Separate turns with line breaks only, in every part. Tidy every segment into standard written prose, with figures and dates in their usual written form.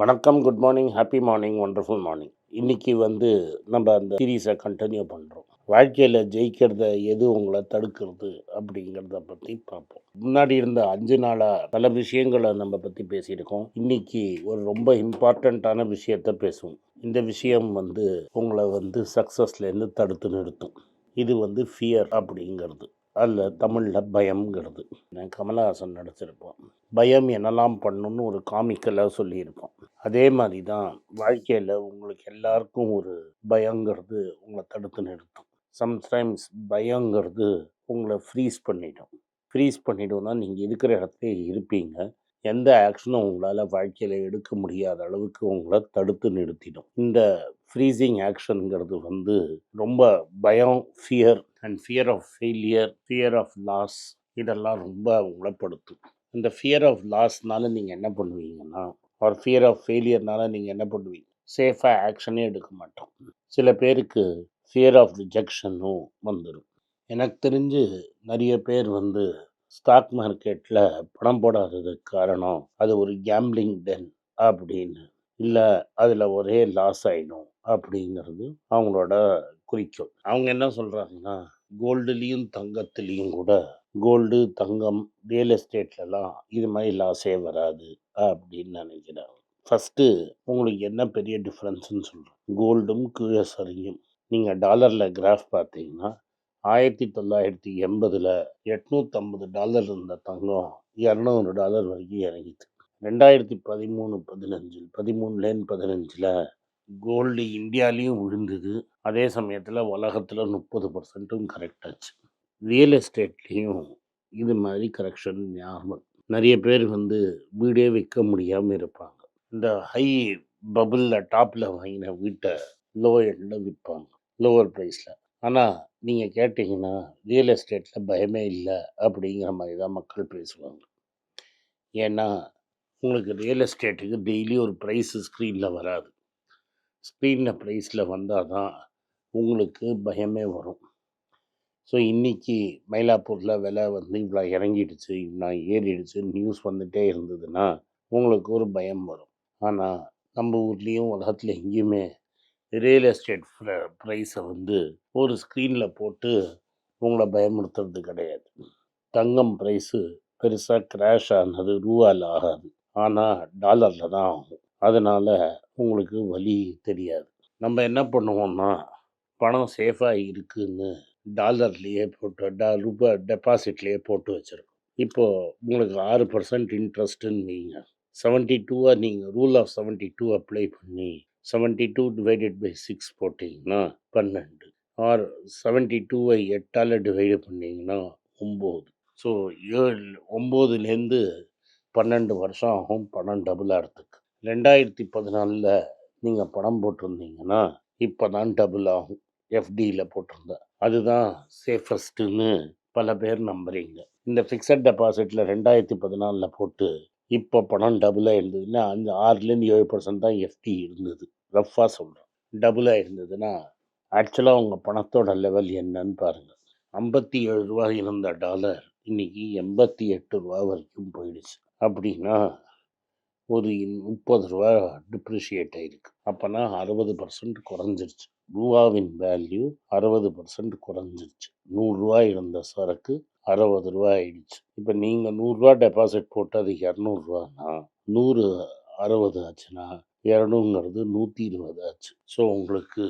வணக்கம், good morning, happy morning, wonderful morning. இன்னைக்கு நம்ம அந்த சீரீஸை கண்டினியூ பண்ணுறோம். வாழ்க்கையில் ஜெயிக்கிறத எது உங்களை தடுக்கிறது அப்படிங்கிறத பற்றி பார்ப்போம். முன்னாடி இருந்த 5 நாளாக பல விஷயங்களை நம்ம பற்றி பேசியிருக்கோம். இன்னைக்கு ஒரு ரொம்ப இம்பார்ட்டண்ட்டான விஷயத்த பேசுவோம். இந்த விஷயம் உங்களை சக்ஸஸ்லேருந்து தடுத்து நிறுத்தும். இது ஃபியர் அப்படிங்கிறது, அதில் தமிழில் பயம்ங்கிறது. நான் கமலஹாசன் நடிச்சிருப்போம். பயம் என்னெல்லாம் பண்ணுன்னு ஒரு காமிக்கலாக சொல்லியிருப்போம். அதே மாதிரி தான் வாழ்க்கையில் உங்களுக்கு எல்லாருக்கும் ஒரு பயங்கிறது உங்களை தடுத்து நிறுத்தும். சம்டைம்ஸ் பயங்கிறது உங்களை ஃப்ரீஸ் பண்ணிடும். ஃப்ரீஸ் பண்ணிடும்னா நீங்கள் இருக்கிற இடத்துல இருப்பீங்க. எந்த ஆக்ஷனும் உங்களால் வாழ்க்கையில் எடுக்க முடியாத அளவுக்கு உங்களை தடுத்து நிறுத்திடும். இந்த ஃப்ரீசிங் ஆக்ஷனுங்கிறது ரொம்ப பயம், fear and fear of failure, fear of loss, இதெல்லாம் ரொம்ப உங்களைப்படுத்தும். இந்த ஃபியர் ஆஃப் லாஸ்னால நீங்கள் என்ன பண்ணுவீங்கன்னா, ஒரு ஃபியர் ஆஃப் ஃபெயிலியர்னால நீங்கள் என்ன பண்ணுவீங்க, சேஃபாக ஆக்ஷனே எடுக்க மாட்டோம். சில பேருக்கு ஃபியர் ஆஃப் ரிஜெக்ஷனும் வந்துடும். எனக்கு தெரிஞ்சு நிறைய பேர் ஸ்டாக் மார்க்கெட்டில் பணம் போடாததுக்கு காரணம் அது ஒரு கேம்பிளிங் டென் அப்படின்னு, இல்லை அதில் ஒரே லாஸ் ஆகிடும் அப்படிங்கிறது அவங்களோட குறிக்கோள். அவங்க என்ன சொல்கிறாங்கன்னா, கோல்டுலேயும் தங்கத்துலேயும் கூட, கோல்டு, தங்கம், ரியல் எஸ்டேட்லலாம் இது மாதிரி லாஸே வராது அப்படின்னு நினைக்கிறாங்க. ஃபஸ்ட்டு உங்களுக்கு என்ன பெரிய டிஃப்ரென்ஸ்னு சொல்கிறேன். கோல்டும் கீழே சரியும். நீங்கள் டாலரில் கிராஃப் பார்த்தீங்கன்னா, 1980 $850 இருந்த தங்கம் $200 வரைக்கும் இறங்கிது. 2013-15 கோல்டு இந்தியாலேயும் விழுந்தது. அதே சமயத்தில் உலகத்தில் 30% கரெக்ட் ஆச்சு. ரியல் எஸ்டேட்லேயும் இது மாதிரி கரெக்ஷன் ஞாபகம். நிறைய பேர் வீடே விற்க முடியாமல் இருப்பாங்க. இந்த ஹை பபுளில் டாப்பில் வாங்கின வீட்டை லோ எண்டில் விற்பாங்க, லோவர் ப்ரைஸில். ஆனால் நீங்கள் கேட்டிங்கன்னா ரியல் எஸ்டேட்டில் பயமே இல்லை அப்படிங்கிற மாதிரி தான் மக்கள் பேசுவாங்க. ஏன்னா உங்களுக்கு ரியல் எஸ்டேட்டுக்கு டெய்லி ஒரு ப்ரைஸு ஸ்க்ரீனில் வராது. ஸ்க்ரீனில் ப்ரைஸில் வந்தால் தான் உங்களுக்கு பயமே வரும். ஸோ இன்றைக்கி மயிலாப்பூரில் விலை இவ்வளோ இறங்கிடுச்சு, இவ்வளோ ஏறிடுச்சு நியூஸ் வந்துகிட்டே இருந்ததுன்னா உங்களுக்கு ஒரு பயம் வரும். ஆனால் நம்ம ஊர்லேயும் உலகத்தில் எங்கேயுமே ரியல் எஸ்டேட் ப்ரைஸை ஒரு ஸ்க்ரீனில் போட்டு உங்களை பயமுறுத்துறது கிடையாது. தங்கம் ப்ரைஸு பெருசாக கிராஷ் ஆனது ரூபாயில் ஆகாது, ஆனால் டாலரில் தான் ஆகும். அதனால் உங்களுக்கு வலி தெரியாது. நம்ம என்ன பண்ணுவோம்னா, பணம் சேஃபாக இருக்குதுன்னு டாலர்லேயே போட்டு ரூபாய் டெபாசிட்லேயே போட்டு வச்சுருக்கோம். இப்போது உங்களுக்கு 6% இன்ட்ரெஸ்ட்டுன்னு வைங்க. 72 நீங்கள் ரூல் ஆஃப் 72 அப்ளை பண்ணி 72 டிவைடட் பை 6 போட்டிங்கன்னா 12, ஆர் 72 8ஆல் டிவைடு பண்ணிங்கன்னா 9. ஸோ 9லேருந்து 12 வருஷம் ஆகும் பணம் டபுள் ஆகிறதுக்கு. 2014 நீங்கள் பணம் போட்டிருந்தீங்கன்னா இப்போ தான் டபுள் ஆகும். எஃப்டியில் போட்டிருந்தா அதுதான் சேஃபஸ்ட்டுன்னு பல பேர் நம்புறீங்க. இந்த ஃபிக்ஸட் டெபாசிட்டில் 2014 போட்டு இப்போ பணம் டபுளாக இருந்ததுன்னா 6-7% தான் எஃப்டி இருந்தது. ரஃபாக சொல்கிறேன். டபுளாக இருந்ததுன்னா ஆக்சுவலாக உங்கள் பணத்தோட லெவல் என்னன்னு பாருங்கள். 57 ரூபா இருந்த டாலர் இன்றைக்கி 88 ரூபா வரைக்கும் போயிடுச்சு. அப்படின்னா ஒரு 30 ரூபா டிப்ரிஷியேட் ஆகிருக்கு. அப்போனா 60% குறைஞ்சிருச்சு. ரூபாவின் வேல்யூ 60% குறைஞ்சிருச்சு. 100 ரூபா இருந்த சரக்கு 60 ரூபா ஆயிடுச்சு. இப்போ நீங்கள் 100 ரூபா டெபாசிட் போட்டு அது 200 ரூபான்னா 100 60 ஆச்சுன்னா 200ங்கிறது 120 ஆச்சு. ஸோ உங்களுக்கு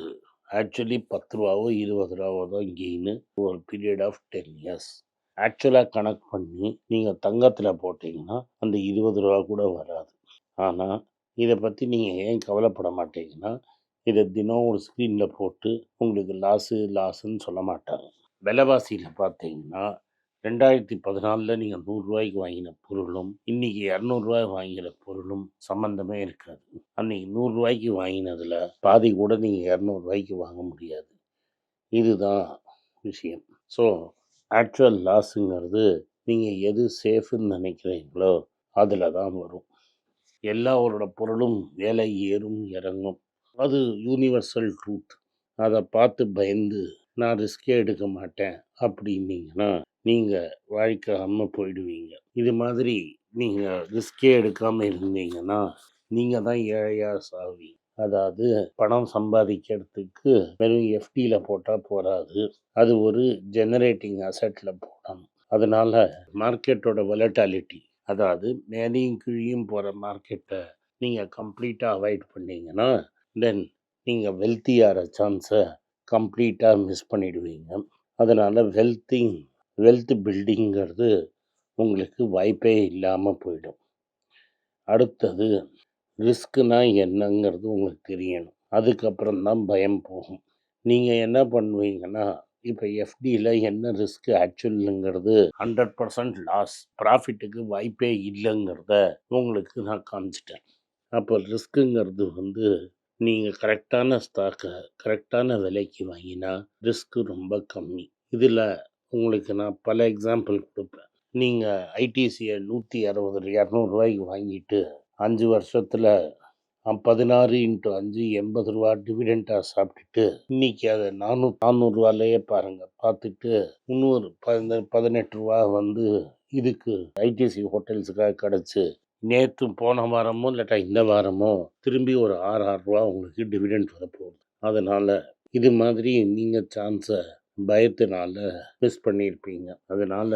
ஆக்சுவலி 10 ரூபாவோ 20 ரூபாவோ தான் கெயின் ஒரு பீரியட் ஆஃப் 10 இயர்ஸ். ஆக்சுவலாக கணக்கு பண்ணி நீங்கள் தங்கத்தில் போட்டிங்கன்னா அந்த 20 ரூபா கூட வராது. ஆனால் இதை பற்றி நீங்கள் ஏன் கவலைப்பட மாட்டீங்கன்னா, இதை தினம் ஒரு ஸ்க்ரீனில் போட்டு உங்களுக்கு லாஸுன்னு சொல்ல மாட்டாங்க. விலைவாசியில் பார்த்தீங்கன்னா 2014 நீங்கள் 100 ரூபாய்க்கு வாங்கின பொருளும் இன்றைக்கி 200 ரூபாய் வாங்கிற பொருளும் சம்மந்தமே இருக்காது. அன்றைக்கி 100 ரூபாய்க்கு வாங்கினதில் பாதி கூட நீங்கள் 200 ரூபாய்க்கு வாங்க முடியாது. இதுதான் விஷயம். ஸோ ஆக்சுவல் லாஸுங்கிறது நீங்கள் எது சேஃப்னு நினைக்கிறீங்களோ அதில் தான் வரும். எல்லாரோட பொருளும் விலை ஏறும் இறங்கும், அது யூனிவர்சல் ட்ரூத். அதை பார்த்து பயந்து நான் ரிஸ்கே எடுக்க மாட்டேன் அப்படின்னீங்கன்னா நீங்கள் வாழ்க்காமல் போயிடுவீங்க. இது மாதிரி நீங்கள் ரிஸ்கே எடுக்காமல் இருந்தீங்கன்னா நீங்கள் தான் ஏழையாக சாவீங்க. அதாவது பணம் சம்பாதிக்கிறதுக்கு வெறும் எஃப்டியில் போட்டால் போகாது, அது ஒரு ஜெனரேட்டிங் அசெட்டில் போடணும். அதனால் மார்க்கெட்டோட வொலட்டாலிட்டி, அதாவது மேலேயும் கீழேயும் போகிற மார்க்கெட்டை நீங்கள் கம்ப்ளீட்டாக அவாய்ட் பண்ணிங்கன்னா தென் நீங்கள் வெல்த்தியாகிற சான்ஸை கம்ப்ளீட்டாக மிஸ் பண்ணிடுவீங்க. அதனால் வெல்த் பில்டிங்கிறது உங்களுக்கு வாய்ப்பே இல்லாமல் போயிடும். அடுத்தது ரிஸ்க்குனா என்னங்கிறது உங்களுக்கு தெரியணும். அதுக்கப்புறம் தான் பயம் போகும். நீங்கள் என்ன பண்ணுவீங்கன்னா, இப்போ எஃப்டியில் என்ன ரிஸ்க்கு ஆக்சுவலுங்கிறது 100% லாஸ், ப்ராஃபிட்டுக்கு வாய்ப்பே இல்லைங்கிறத உங்களுக்கு நான் காமிச்சிட்டேன். அப்போ ரிஸ்க்குங்கிறது நீங்கள் கரெக்டான ஸ்டாக்கை கரெக்டான விலைக்கு வாங்கினா ரிஸ்க்கு ரொம்ப கம்மி. இதில் உங்களுக்கு நான் பல எக்ஸாம்பிள் கொடுப்பேன். நீங்கள் ஐடிசியை 160 200 வாங்கிட்டு 5 வருஷத்தில் 16 × 5 80 டிவிடெண்டாக சாப்பிட்டுட்டு இன்றைக்கி அதை 400 பாருங்கள், பார்த்துட்டு இன்னொரு 18 இதுக்கு ஐடிசி ஹோட்டல்ஸுக்காக கிடச்சி நேற்று போன வாரமோ இல்லாட்டா இந்த வாரமோ திரும்பி ஒரு 6 உங்களுக்கு டிவிடெண்ட் வரப்போகுது. அதனால் இது மாதிரி நீங்கள் சான்ஸை பயத்தினால மிஸ் பண்ணியிருப்பீங்க. அதனால்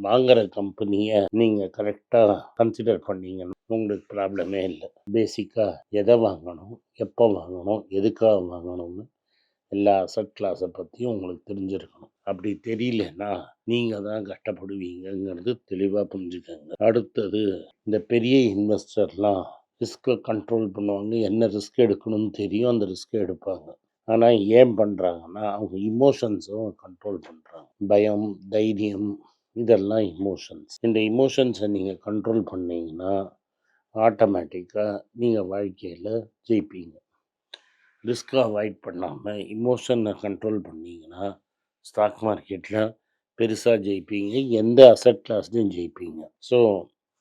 வாங்குகிற கம்பெனியை நீங்கள் கரெக்டாக கன்சிடர் பண்ணிங்கன்னா உங்களுக்கு ப்ராப்ளமே இல்லை. பேசிக்காக எதை வாங்கணும், எப்போ வாங்கணும், எதுக்காக வாங்கணும்னு எல்லா அசட் கிளாஸை பற்றியும் உங்களுக்கு தெரிஞ்சிருக்கணும். அப்படி தெரியலன்னா நீங்கள் தான் கஷ்டப்படுவீங்கிறது தெளிவாக புரிஞ்சுக்கோங்க. அடுத்தது, இந்த பெரிய இன்வெஸ்டர்லாம் ரிஸ்க்கை கண்ட்ரோல் பண்ணுவாங்க. என்ன ரிஸ்க் எடுக்கணும்னு தெரியும், அந்த ரிஸ்க்கை எடுப்பாங்க. ஆனால் ஏன் பண்ணுறாங்கன்னா அவங்க இமோஷன்ஸும் கண்ட்ரோல் பண்ணுறாங்க. பயம், தைரியம், இதெல்லாம் இமோஷன்ஸ். இந்த இமோஷன்ஸை நீங்கள் கண்ட்ரோல் பண்ணிங்கன்னா ஆட்டோமேட்டிக்காக நீங்கள் வாழ்க்கையில் ஜெயிப்பீங்க. ரிஸ்க்கை அவாய்ட் பண்ணாமல் இமோஷனை கண்ட்ரோல் பண்ணிங்கன்னா ஸ்டாக் மார்க்கெட்டில் பெருசாக ஜெயிப்பீங்க, எந்த அசட் கிளாஸ்லையும் ஜெயிப்பீங்க. ஸோ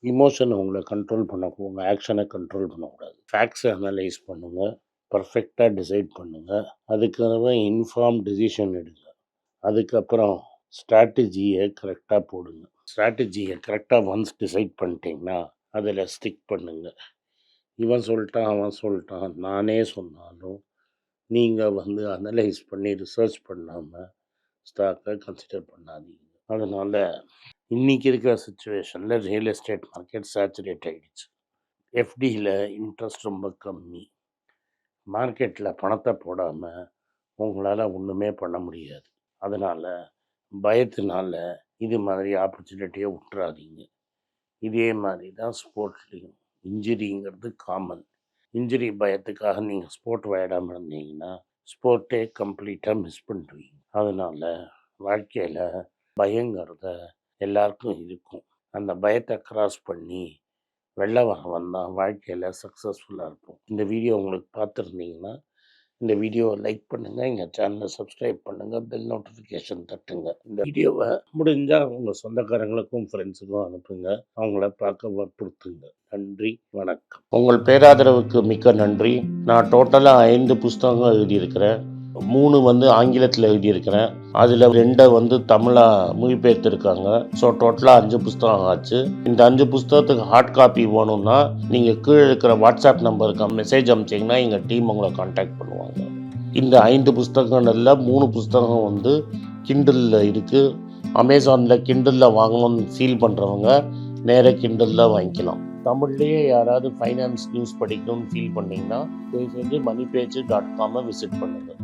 இமோஷனை உங்களை கண்ட்ரோல் பண்ணக்கூடாது, உங்கள் ஆக்ஷனை கண்ட்ரோல் பண்ணக்கூடாது. ஃபேக்ட்ஸை அனலைஸ் பண்ணுங்கள், பர்ஃபெக்டாக டிசைட் பண்ணுங்கள், அதுக்கப்புறம் இன்ஃபார்ம் டிசிஷன் எடுங்க. அதுக்கப்புறம் ஸ்ட்ராட்டஜியை கரெக்டாக போடுங்க. ஸ்ட்ராட்டஜியை கரெக்டாக ஒன்ஸ் டிசைட் பண்ணிட்டீங்கன்னா அதில் ஸ்டிக் பண்ணுங்கள். இவன் சொல்லிட்டான், அவன் சொல்லிட்டான், நானே சொன்னாலும் நீங்கள் அனலைஸ் பண்ணி ரிசர்ச் பண்ணாமல் ஸ்டாக்கை கன்சிடர் பண்ணாதீங்க. அதனால் இன்றைக்கி இருக்கிற சுச்சுவேஷனில் ரியல் எஸ்டேட் மார்க்கெட் சேச்சுரேட் ஆகிடுச்சு. எஃப்டியில் இன்ட்ரெஸ்ட் ரொம்ப கம்மி. மார்க்கெட்டில் பணத்தை போடாமல் உங்களால் ஒன்றுமே பண்ண முடியாது. அதனால் பயத்தினால இது மாதிரி ஆப்பர்ச்சுனிட்டியை விட்டுறாதீங்க. இதே மாதிரி தான் ஸ்போர்ட்லேயும் இன்ஜுரிங்கிறது காமன். இன்ஜுரி பயத்துக்காக நீங்கள் ஸ்போர்ட் விளையாடாமல் இருந்தீங்கன்னா ஸ்போர்ட்டே கம்ப்ளீட்டாக மிஸ் பண்ணிடுவீங்க. அதனால் வாழ்க்கையில் பயங்கிறத எல்லாருக்கும் இருக்கும். அந்த பயத்தை கிராஸ் பண்ணி வெளில வந்தால் வாழ்க்கையில் சக்ஸஸ்ஃபுல்லாக இருக்கும். இந்த வீடியோ உங்களுக்கு பார்த்துருந்தீங்கன்னா இந்த வீடியோவை லைக் பண்ணுங்கள், எங்கள் சேனலை சப்ஸ்கிரைப் பண்ணுங்கள், பெல் நோட்டிஃபிகேஷன் தட்டுங்க. இந்த வீடியோவை முடிஞ்சால் உங்கள் சொந்தக்காரங்களுக்கும் ஃப்ரெண்ட்ஸுக்கும் அனுப்புங்க, அவங்கள பார்க்க வற்புறுத்துங்க. நன்றி, வணக்கம். உங்கள் பேராதரவுக்கு மிக்க நன்றி. நான் டோட்டலாக 5 புஸ்தகங்கள் எழுதியிருக்கிறேன். 3 ஆங்கிலத்தில் எழுதியிருக்கிறேன். அதில் 2 தமிழாக மொழிபெயர்த்துருக்காங்க. ஸோ டோட்டலாக 5 புஸ்தகம் ஆச்சு. இந்த 5 புஸ்தகத்துக்கு ஹார்ட் காப்பி வேணும்னா நீங்கள் கீழே இருக்கிற வாட்ஸ்அப் நம்பருக்கு மெசேஜ் அனுப்பிச்சிங்கன்னா எங்கள் டீம் உங்களை கான்டாக்ட் பண்ணுவாங்க. இந்த 5 புஸ்தகங்களில் 3 புஸ்தகம் கிண்டலில் இருக்குது. அமேசானில் கிண்டலில் வாங்கணும்னு ஃபீல் பண்ணுறவங்க நேராக கிண்டலில் வாங்கிக்கலாம். தமிழ்லேயே யாராவது ஃபைனான்ஸ் நியூஸ் படிக்கணும்னு ஃபீல் பண்ணிங்கன்னா தயவுசெஞ்சு moneypage.com விசிட் பண்ணுங்கள்.